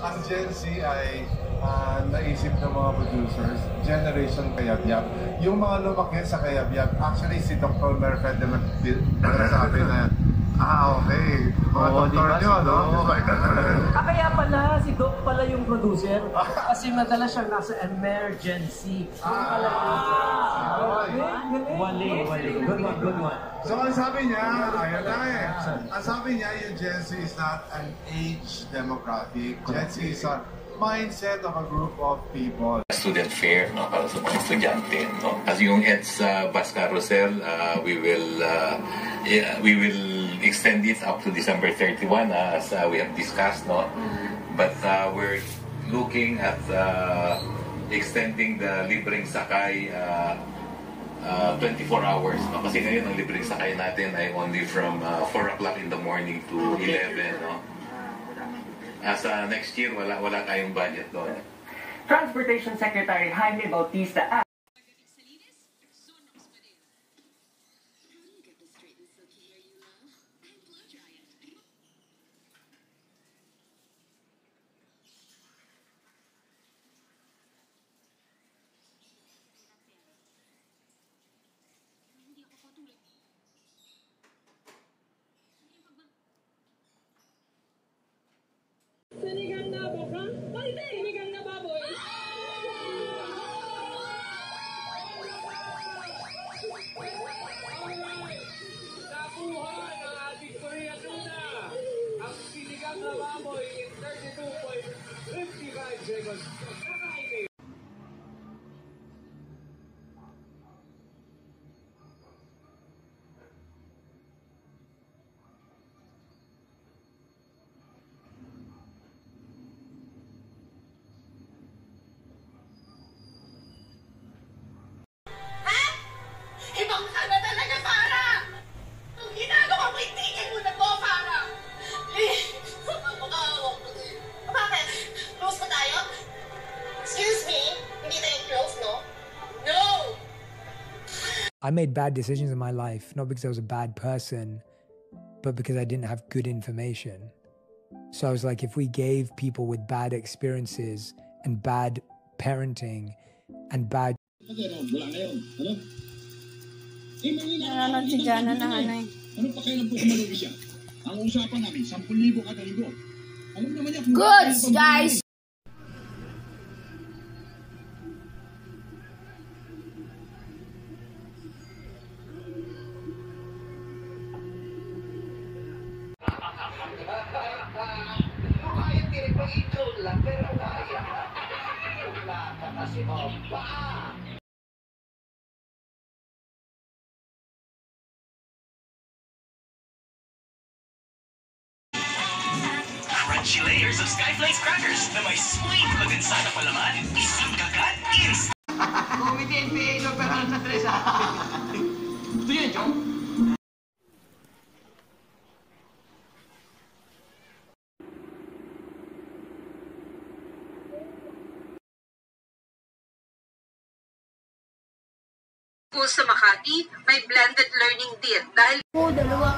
ang Gen Z ay naisip ng mga producers, Generation Kayabyab. Yung mga lumaki sa Kayabyab, actually si Dr. Merfed sabi na, okay. Mga doktor nyo, no? Kaya pala, si Doc pala yung producer. Kasi madalas siyang nasa emergency. Wali. Good one. So ang sabi niya, ayun na eh. Ang sabi niya, yung Gen Z is not an age demographic. Gen Z is a mindset of a group of people. Student fair, no, para sa mga estudyante, no. As yung EDS bus carousel, we will extend it up to December 31 as we have discussed, no. But we're looking at extending the libreng sakay 24 hours, no? Kasi ngayon ang libreng sakay natin ay only from 4 o'clock in the morning to 11, no. As next year, wala tayong budget doon. Transportation Secretary Jaime Bautista Sinigang na baka? Ay, sinigang na baboy! Nakuha ng ating Korea tuna! Ang sinigang na baboy in 32.55 seconds. Kakainin! Ibang ka na talaga, para! Ang ginagawa mo, itigil mo na to, para! Bakit? Close pa tayo? Excuse me? Hindi tayo close, no? No! I made bad decisions in my life, not because I was a bad person, but because I didn't have good information. So I was like, if we gave people with bad experiences and bad parenting and bad... Nanonood si Jana ng ano eh. Ano pa kailan po kumalubi siya? Ang usapan namin, 10,000 kada linggo. Alam naman niya... Goods, guys! Kahit tinipag-ikaw lang, pero kaya. Wala ka kasi ba? Crunchy layers of Skyflakes crackers na may sweet kondensada palaman. Isang kagat, instant! Comedy NPA no, pero ang natres sa akin. Ito yun, Chong? School sa Makati, may blended learning din dahil... Dalawa